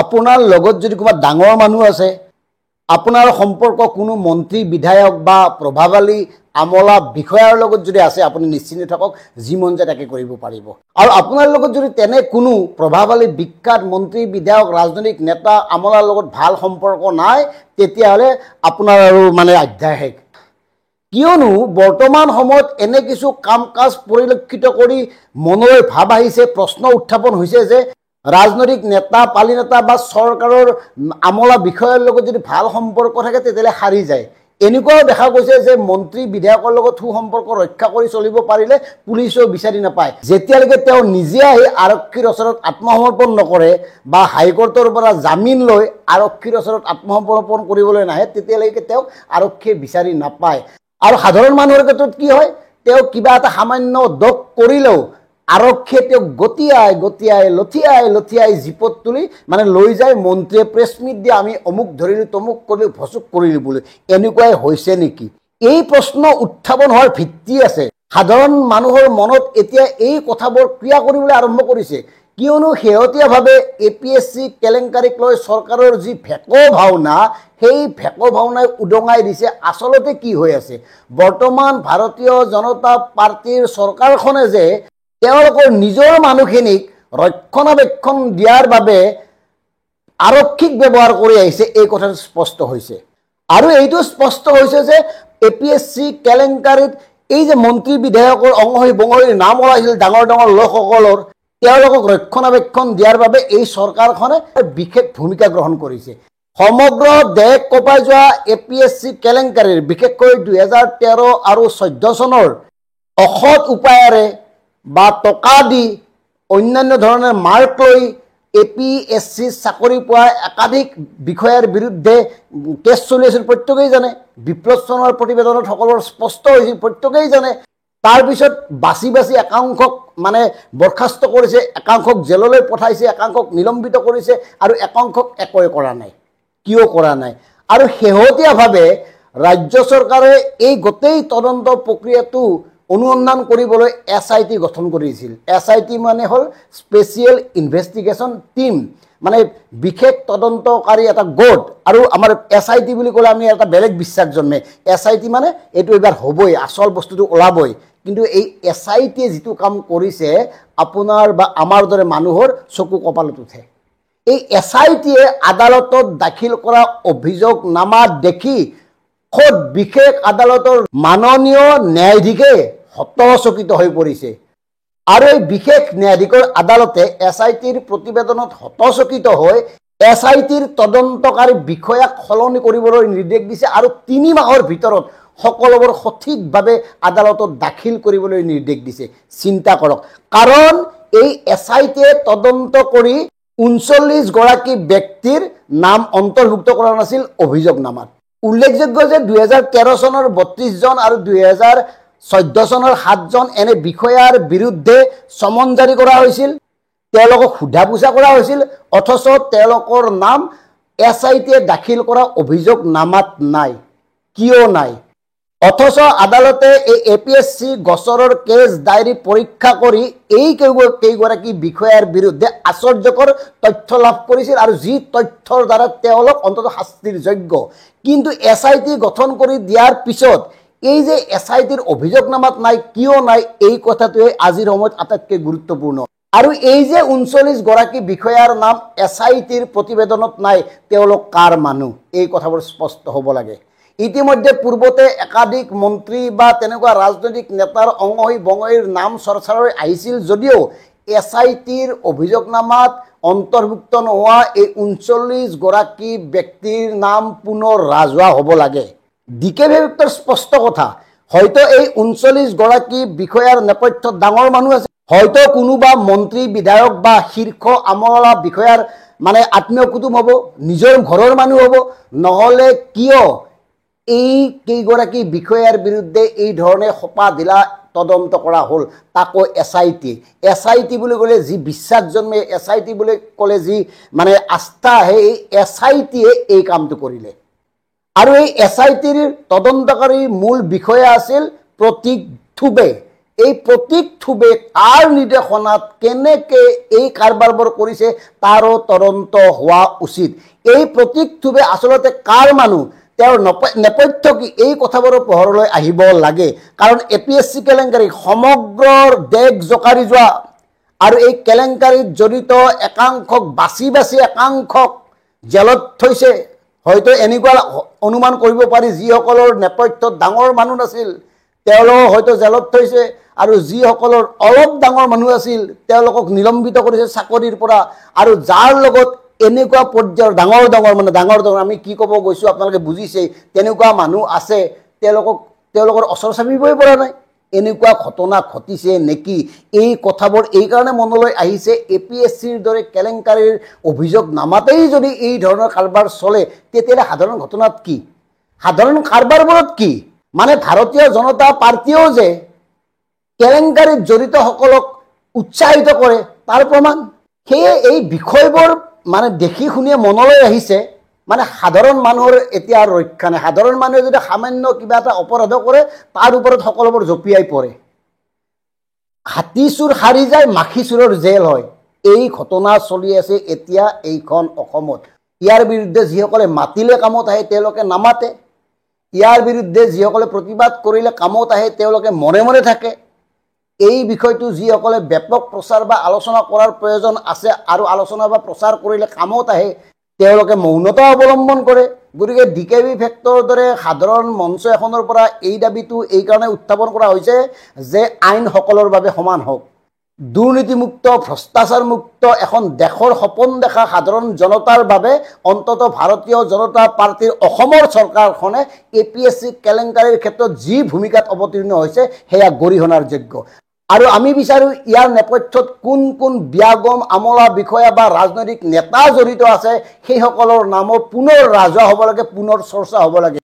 আপোনাৰ লগত যদি কোনোবা ডাঙৰ মানুহ আছে, আপোনাৰ সম্পৰ্ক কোনো মন্ত্ৰী বিধায়ক বা প্ৰভাৱশালী আমলা বিষয়াৰ লগত যদি আছে, আপুনি নিশ্চিন্ত থাকক, যি মন যায় তাকে কৰিব পাৰিব। আৰু আপোনাৰ লগত যদি তেনে কোনো প্ৰভাৱশালী বিখ্যাত মন্ত্ৰী বিধায়ক ৰাজনৈতিক নেতা আমলাৰ লগত ভাল সম্পৰ্ক নাই, তেতিয়াহ'লে আপোনাৰ আৰু অধ্যায় শেষ। কিয়নো বৰ্তমান সময়ত এনে কিছু কাম কাজ পৰিলক্ষিত কৰি মনলৈ ভাৱ আহিছে, প্ৰশ্ন উত্থাপন হৈছে যে ৰাজনৈতিক নেতা পালি নেতা বা চৰকাৰৰ আমলা বিষয়াৰ লগত যদি ভাল সম্পৰ্ক থাকে তেতিয়াহ'লে সাৰি যায়। এনেকুৱাও দেখা গৈছে যে মন্ত্ৰী বিধায়কৰ লগত সুসম্পৰ্ক ৰক্ষা কৰি চলিব পাৰিলে পুলিচেও বিচাৰি নাপায়। যেতিয়ালৈকে তেওঁ নিজে আহি আৰক্ষীৰ ওচৰত আত্মসমৰ্পণ নকৰে বা হাইকোৰ্টৰ পৰা জামিন লৈ আৰক্ষীৰ ওচৰত আত্মসমৰ্পণ কৰিবলৈ নাহে, তেতিয়ালৈকে তেওঁক আৰক্ষীয়ে বিচাৰি নাপায়। আৰু সাধাৰণ মানুহৰ ক্ষেত্ৰত কি হয়, তেওঁ কিবা এটা সামান্য দোষ কৰিলেও আৰক্ষীয়ে তেওঁক লঠিয়াই জীপত তুলি লৈ যায়, মন্ত্ৰীয়ে প্ৰেছ মিট দিয়ে, আমি অমুক ধৰিলোঁ, তমুক কৰিলোঁ, ভচুক কৰিলোঁ বুলি। এনেকুৱাই হৈছে নেকি? এই প্ৰশ্ন উত্থাপন হোৱাৰ ভিত্তি আছে। সাধাৰণ মানুহৰ মনত এতিয়া এই কথাবোৰ ক্ৰিয়া কৰিবলৈ আৰম্ভ কৰিছে। কিয়নো শেহতীয়াভাৱে APSC কেলেংকাৰীক লৈ চৰকাৰৰ যি ভেকো ভাওনা, সেই ভেকো ভাওনাই উদঙাই দিছে আচলতে কি হৈ আছে। বৰ্তমান ভাৰতীয় জনতা পাৰ্টীৰ চৰকাৰখনে যে তেওঁলোকৰ নিজৰ মানুহখিনিক ৰক্ষণাবেক্ষণ দিয়াৰ বাবে আৰক্ষীক ব্যৱহাৰ কৰি আহিছে, এই কথাটো স্পষ্ট হৈছে। আৰু এইটো স্পষ্ট হৈছে যে APSC কেলেংকাৰীত এই যে মন্ত্ৰী বিধায়কৰ অঙহী বঙহীৰ নাম ওলাইছিল ডাঙৰ ডাঙৰ লোকসকলৰ, তেওঁলোকক ৰক্ষণাবেক্ষণ দিয়াৰ বাবে এই চৰকাৰখনে বিশেষ ভূমিকা গ্ৰহণ কৰিছে। সমগ্ৰ দেশ কঁপাই যোৱা APSC কেলেংকাৰীৰ বিশেষকৈ 2013 আৰু 2014 চনৰ অসৎ উপায়েৰে বা টকা দি অন্যান্য ধৰণৰ মাৰ্ক লৈ APSC চাকৰি পোৱা একাধিক বিষয়াৰ বিৰুদ্ধে কেছ চলি আছিল, প্ৰত্যেকেই জানে। বিপ্লৱ চনৰ প্ৰতিবেদনত সকলোৰ স্পষ্ট হৈছিল, প্ৰত্যেকেই জানে। তাৰপিছত বাছি বাছি একাংশক বৰখাস্ত কৰিছে, একাংশক জেললৈ পঠাইছে, একাংশক নিলম্বিত কৰিছে, আৰু একাংশক একোৱে কৰা নাই। কিয় কৰা নাই? আৰু শেহতীয়াভাৱে ৰাজ্য চৰকাৰে এই গোটেই তদন্ত প্ৰক্ৰিয়াটো অনুসন্ধান কৰিবলৈ SIT গঠন কৰিছিল। SIT হ'ল স্পেচিয়েল ইনভেষ্টিগেশ্যন টিম, বিশেষ তদন্তকাৰী এটা গোট। আৰু আমাৰ SIT বুলি ক'লে আমি এটা বেলেগ বিশ্বাস জন্মে। SIT এইটো এইবাৰ হ'বই, আচল বস্তুটো ওলাবই। কিন্তু এই SITয়ে যিটো কাম কৰিছে, আপোনাৰ বা আমাৰ দৰে মানুহৰ চকু কপালত উঠে। এই SITয়ে আদালতত দাখিল কৰা অভিযোগনামা দেখি খোদ বিশেষ আদালতৰ মাননীয় ন্যায়াধীশে হতচকিত হৈ পৰিছে। আৰু এই বিশেষ ন্যায়াধীশৰ আদালতে SITৰ প্ৰতিবেদনত হতচকিত হৈ SITৰ তদন্তকাৰী বিষয়াক সলনি কৰিবলৈ নিৰ্দেশ দিছে আৰু 3 মাহৰ ভিতৰত সকলোবোৰ সঠিকভাৱে আদালতত দাখিল কৰিবলৈ নিৰ্দেশ দিছে। চিন্তা কৰক, কাৰণ এই SITয়ে তদন্ত কৰি 39 গৰাকী ব্যক্তিৰ নাম অন্তৰ্ভুক্ত কৰা নাছিল অভিযোগনামাত। উল্লেখযোগ্য যে 2013 চনৰ 32 জন আৰু 2014 চনৰ 7 জন এনে বিষয়াৰ বিৰুদ্ধে সমন জাৰি কৰা হৈছিল, তেওঁলোকক সোধা পোছা কৰা হৈছিল, অথচ তেওঁলোকৰ নাম SITয়ে দাখিল কৰা অভিযোগনামাত নাই। কিয় নাই? অথচ আদালতে এই APSC গোচৰৰ কেছ ডায়েৰী পৰীক্ষা কৰি এই কেইগৰাকী বিষয়াৰ বিৰুদ্ধে আশ্চৰ্যকৰ তথ্য লাভ কৰিছিল, আৰু যি তথ্যৰ দ্বাৰা তেওঁলোক অন্ততঃ শাস্তিৰ যোগ্য। কিন্তু SIT গঠন কৰি দিয়াৰ পিছত এই যে SITৰ অভিযোগনামাত নাই, কিয় নাই, এই কথাটোৱে আজিৰ সময়ত আটাইতকৈ গুৰুত্বপূৰ্ণ। আৰু এই যে 39 গৰাকী বিষয়াৰ নাম SITৰ প্ৰতিবেদনত নাই, তেওঁলোক কাৰ মানুহ, এই কথাবোৰ স্পষ্ট হ'ব লাগে। ইতিমধ্যে পূৰ্বতে একাধিক মন্ত্ৰী বা তেনেকুৱা ৰাজনৈতিক নেতাৰ অঙহী বঙহীৰ নাম চৰ্চালৈ আহিছিল যদিও SITৰ অভিযোগনামাত অন্তৰ্ভুক্ত নোহোৱা এই 39 গৰাকী ব্যক্তিৰ নাম পুনৰ ৰাজহুৱা হ'ব লাগে। DK-বিভক্তৰ স্পষ্ট কথা, হয়তো এই 39 গৰাকী বিষয়াৰ নেপথ্যত ডাঙৰ মানুহ আছে, হয়তো কোনোবা মন্ত্ৰী বিধায়ক বা শীৰ্ষ আমলা বিষয়াৰ আত্মীয় কুটুম হ'ব, নিজৰ ঘৰৰ মানুহ হ'ব, নহ'লে কিয় এই কেইগৰাকী বিষয়াৰ বিৰুদ্ধে এই ধৰণে সোপা ঢিলা তদন্ত কৰা হ'ল, তাকো SIT বুলি ক'লে যি বিশ্বাস জন্মে, SIT বুলি ক'লে যি আস্থা আহে, এই SITয়ে এই কামটো কৰিলে। আৰু এই SITৰ তদন্তকাৰী মূল বিষয়া আছিল প্ৰতীক থুবে। এই প্ৰতীক থুবে কাৰ নিৰ্দেশনাত কেনেকে এই কাৰবাৰবোৰ কৰিছে তাৰো তদন্ত হোৱা উচিত। এই প্ৰতীক থুবে আচলতে কাৰ মানুহ, তেওঁৰ নেপথ্য কি, এই কথাবোৰৰ পোহৰলৈ আহিব লাগে। কাৰণ APSC কেলেংকাৰী সমগ্ৰ দেশ জোকাৰি যোৱা আৰু এই কেলেংকাৰীত জড়িত একাংশক বাছি বাছি একাংশক জেলত থৈছে। হয়তো এনেকুৱা অনুমান কৰিব পাৰি যিসকলৰ নেপথ্যত ডাঙৰ মানুহ নাছিল তেওঁলোকক হয়তো জেলত থৈছে, আৰু যিসকলৰ অলপ ডাঙৰ মানুহ আছিল তেওঁলোকক নিলম্বিত কৰিছে চাকৰিৰ পৰা। আৰু যাৰ লগত এনেকুৱা পৰ্যায়ৰ ডাঙৰ ডাঙৰ আমি কি ক'ব গৈছোঁ আপোনালোকে বুজিছেই, তেনেকুৱা মানুহ আছে, তেওঁলোকৰ ওচৰ চাপিবই পৰা নাই। এনেকুৱা ঘটনা ঘটিছে নেকি, এই কথাবোৰ এইকাৰণে মনলৈ আহিছে। APSCৰ দৰে কেলেংকাৰীৰ অভিযোগ নামাতেই যদি এই ধৰণৰ কাৰবাৰ চলে, তেতিয়াহ'লে সাধাৰণ ঘটনাত কি, সাধাৰণ কাৰবাৰবোৰত কি? মানে ভাৰতীয় জনতা পাৰ্টীয়েও যে কেলেংকাৰীত জড়িতসকলক উৎসাহিত কৰে তাৰ প্ৰমাণ। সেয়ে এই বিষয়বোৰ মানে দেখি শুনিয়ে মনলৈ আহিছে, মানে সাধাৰণ মানুহৰ এতিয়া ৰক্ষা নাই। সাধাৰণ মানুহে যদি সামান্য কিবা এটা অপৰাধ কৰে তাৰ ওপৰত সকলোবোৰ জঁপিয়াই পৰে। হাতী চোৰ সাৰি যায়, মাখি চোৰৰ জেল হয়। এই ঘটনা চলি আছে এতিয়া এইখন অসমত। ইয়াৰ বিৰুদ্ধে যিসকলে মাতিলে কামত আহে তেওঁলোকে নামাতে, ইয়াৰ বিৰুদ্ধে যিসকলে প্ৰতিবাদ কৰিলে কামত আহে তেওঁলোকে মনে মনে থাকে। এই বিষয়টো যিসকলে ব্যাপক প্ৰচাৰ বা আলোচনা কৰাৰ প্ৰয়োজন আছে আৰু আলোচনা বা প্ৰচাৰ কৰিলে কামত আহে তেওঁলোকে মৌনতা অৱলম্বন কৰে। গতিকে DKB ফেক্টৰৰ দৰে সাধাৰণ মঞ্চ এখনৰ পৰা এই দাবীটো এইকাৰণে উত্থাপন কৰা হৈছে যে আইন সকলৰ বাবে সমান হওক। দুৰ্নীতিমুক্ত ভ্ৰষ্টাচাৰমুক্ত এখন দেশৰ সপোন দেখা সাধাৰণ জনতাৰ বাবে অন্তত ভাৰতীয় জনতা পাৰ্টীৰ অসমৰ চৰকাৰখনে APSC কেলেংকাৰীৰ ক্ষেত্ৰত যি ভূমিকাত অৱতীৰ্ণ হৈছে সেয়া গৰিহণাৰ যোগ্য। আৰু আমি বিচাৰোঁ ইয়াৰ নেপথ্যত কোন কোন ব্যাগম আমলা বিষয়া বা ৰাজনৈতিক নেতা জড়িত আছে সেইসকলৰ নামো পুনৰ ৰাজহুৱা হ'ব লাগে, পুনৰ চৰ্চা হ'ব লাগে।